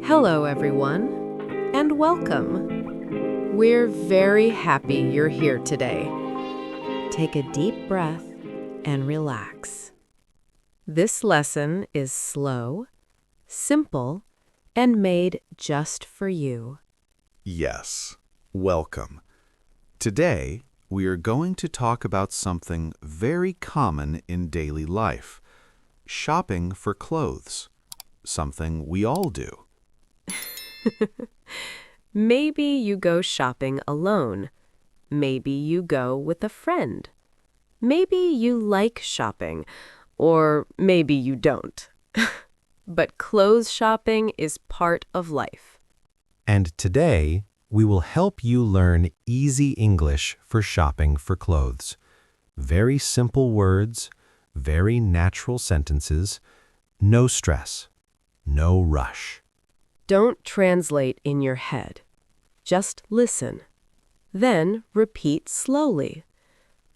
Hello, everyone, and welcome. We're very happy you're here today. Take a deep breath and relax. This lesson is slow, simple, and made just for you. Yes, welcome. Today, we are going to talk about something very common in daily life, shopping for clothes, something we all do. Maybe you go shopping alone. Maybe you go with a friend. Maybe you like shopping, or maybe you don't. But clothes shopping is part of life. And today, we will help you learn easy English for shopping for clothes. Very simple words, very natural sentences, no stress, no rush. Don't translate in your head. Just listen. Then repeat slowly.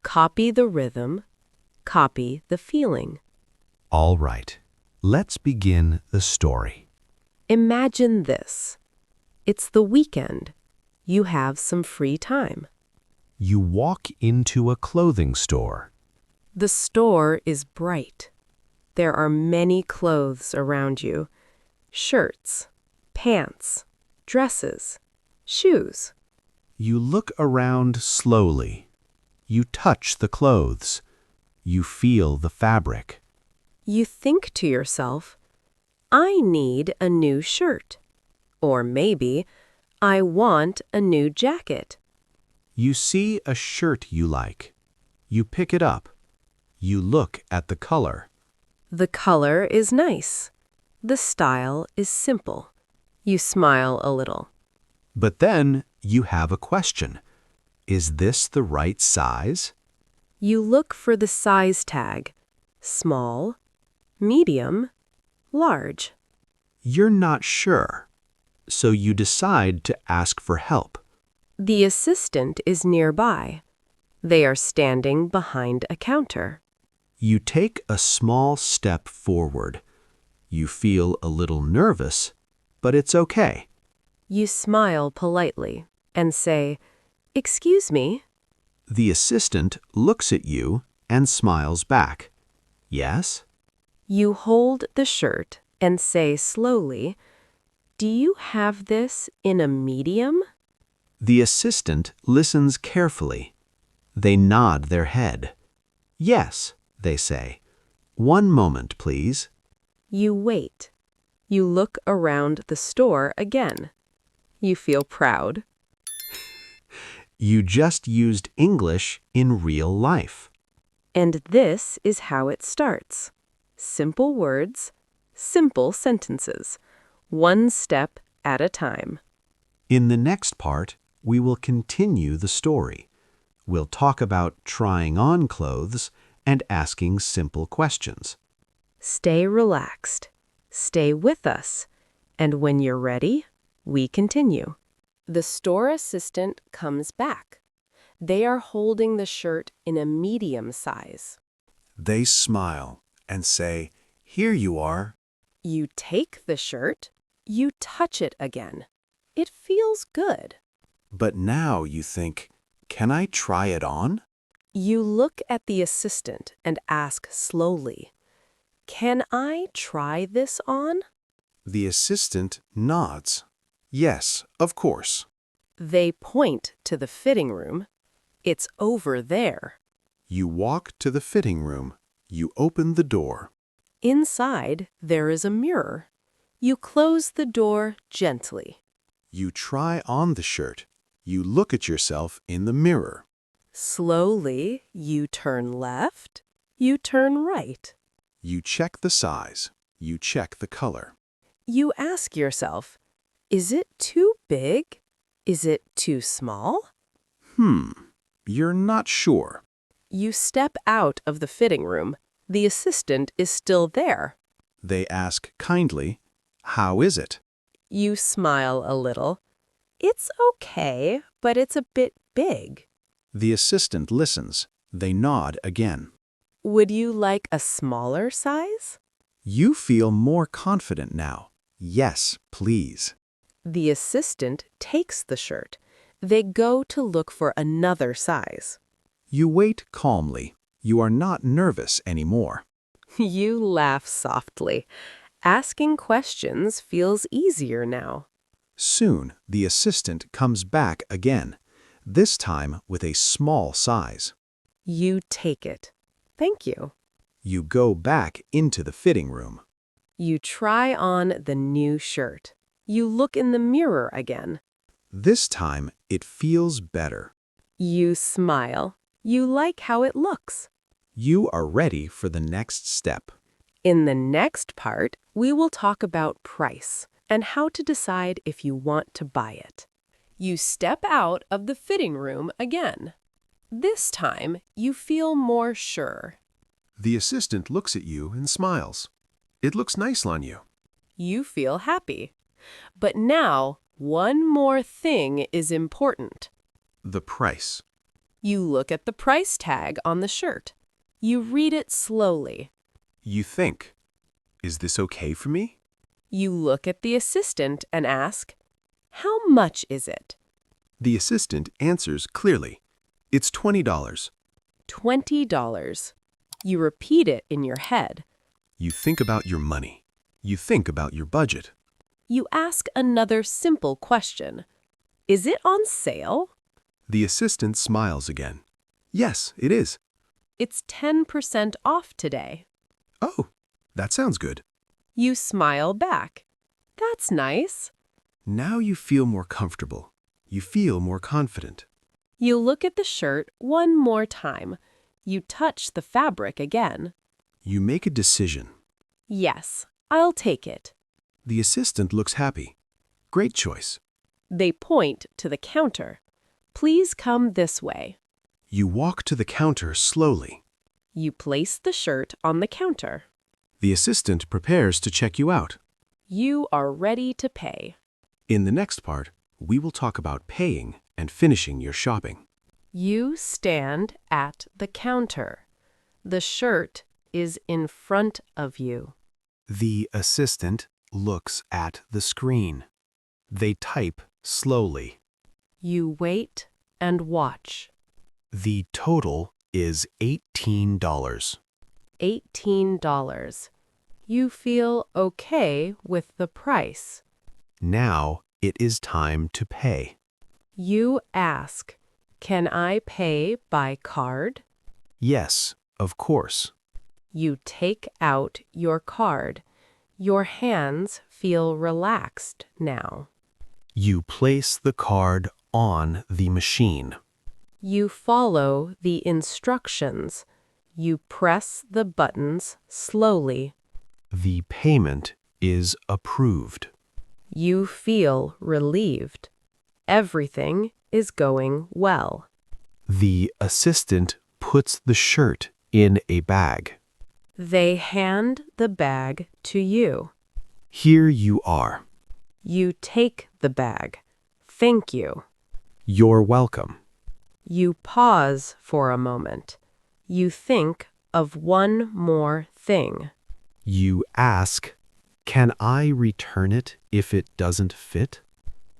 Copy the rhythm. Copy the feeling. All right, let's begin the story. Imagine this. It's the weekend. You have some free time. You walk into a clothing store. The store is bright. There are many clothes around you. Shirts, pants, dresses, shoes. You look around slowly. You touch the clothes. You feel the fabric. You think to yourself, I need a new shirt. Or maybe, I want a new jacket. You see a shirt you like. You pick it up. You look at the color. The color is nice. The style is simple. You smile a little. But then you have a question. Is this the right size? You look for the size tag. Small, medium, large. You're not sure. So you decide to ask for help. The assistant is nearby. They are standing behind a counter. You take a small step forward. You feel a little nervous, but it's okay. You smile politely and say, Excuse me. The assistant looks at you and smiles back. Yes? You hold the shirt and say slowly, Do you have this in a medium? The assistant listens carefully. They nod their head. Yes, they say. One moment, please. You wait. You look around the store again. You feel proud. You just used English in real life. And this is how it starts. Simple words, simple sentences, one step at a time. In the next part, we will continue the story. We'll talk about trying on clothes and asking simple questions. Stay relaxed. Stay with us. And when you're ready, we continue. The store assistant comes back. They are holding the shirt in a medium size. They smile and say, Here you are. You take the shirt. You touch it again. It feels good. But now you think, Can I try it on? You look at the assistant and ask slowly, Can I try this on? The assistant nods. Yes, of course. They point to the fitting room. It's over there. You walk to the fitting room. You open the door. Inside, there is a mirror. You close the door gently. You try on the shirt. You look at yourself in the mirror. Slowly, you turn left. You turn right. You check the size. You check the color. You ask yourself, Is it too big? Is it too small? You're not sure. You step out of the fitting room. The assistant is still there. They ask kindly, How is it? You smile a little. It's okay, but it's a bit big. The assistant listens. They nod again. Would you like a smaller size? You feel more confident now. Yes, please. The assistant takes the shirt. They go to look for another size. You wait calmly. You are not nervous anymore. You laugh softly. Asking questions feels easier now. Soon, the assistant comes back again, this time with a small size. You take it. Thank you. You go back into the fitting room. You try on the new shirt. You look in the mirror again. This time, it feels better. You smile. You like how it looks. You are ready for the next step. In the next part, we will talk about price and how to decide if you want to buy it. You step out of the fitting room again. This time, you feel more sure. The assistant looks at you and smiles. It looks nice on you. You feel happy. But now, one more thing is important. The price. You look at the price tag on the shirt. You read it slowly. You think, is this okay for me? You look at the assistant and ask, "How much is it?" The assistant answers clearly. It's $20. $20. You repeat it in your head. You think about your money. You think about your budget. You ask another simple question. Is it on sale? The assistant smiles again. Yes, it is. It's 10% off today. Oh, that sounds good. You smile back. That's nice. Now you feel more comfortable. You feel more confident. You look at the shirt one more time. You touch the fabric again. You make a decision. Yes, I'll take it. The assistant looks happy. Great choice. They point to the counter. Please come this way. You walk to the counter slowly. You place the shirt on the counter. The assistant prepares to check you out. You are ready to pay. In the next part, we will talk about paying and finishing your shopping. You stand at the counter. The shirt is in front of you. The assistant looks at the screen. They type slowly. You wait and watch. The total is $18. $18. You feel okay with the price. Now it is time to pay. You ask, "Can I pay by card?" Yes, of course. You take out your card. Your hands feel relaxed now. You place the card on the machine. You follow the instructions. You press the buttons slowly. The payment is approved. You feel relieved. Everything is going well. The assistant puts the shirt in a bag. They hand the bag to you. Here you are. You take the bag. Thank you. You're welcome. You pause for a moment. You think of one more thing. You ask, "Can I return it if it doesn't fit?"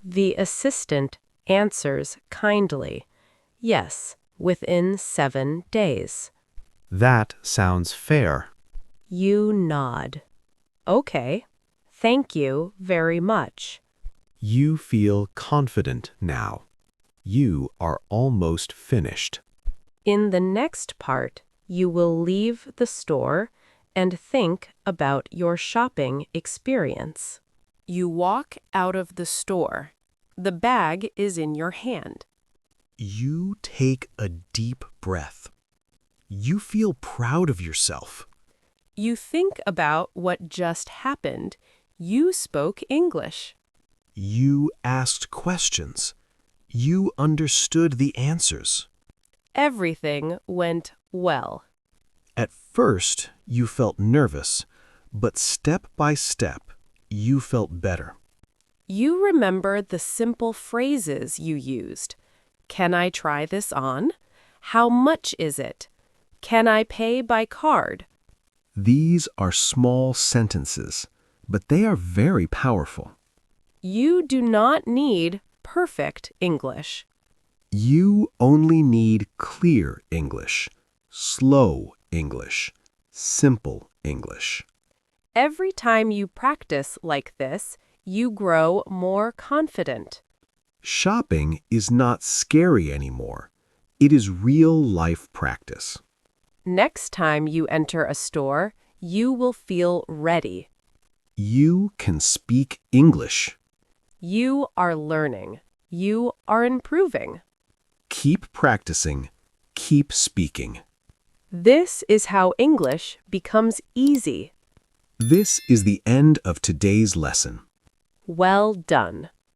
The assistant answers kindly, "Yes, within 7 days." That sounds fair. You nod. "Okay, thank you very much." You feel confident now. You are almost finished. In the next part, you will leave the store and think about your shopping experience. You walk out of the store. The bag is in your hand. You take a deep breath. You feel proud of yourself. You think about what just happened. You spoke English. You asked questions. You understood the answers. Everything went well. At first, you felt nervous, but step by step, you felt better. You remember the simple phrases you used. Can I try this on? How much is it? Can I pay by card? These are small sentences, but they are very powerful. You do not need perfect English. You only need clear English, slow English, simple English. Every time you practice like this, you grow more confident. Shopping is not scary anymore. It is real-life practice. Next time you enter a store, you will feel ready. You can speak English. You are learning. You are improving. Keep practicing. Keep speaking. This is how English becomes easy. This is the end of today's lesson. Well done.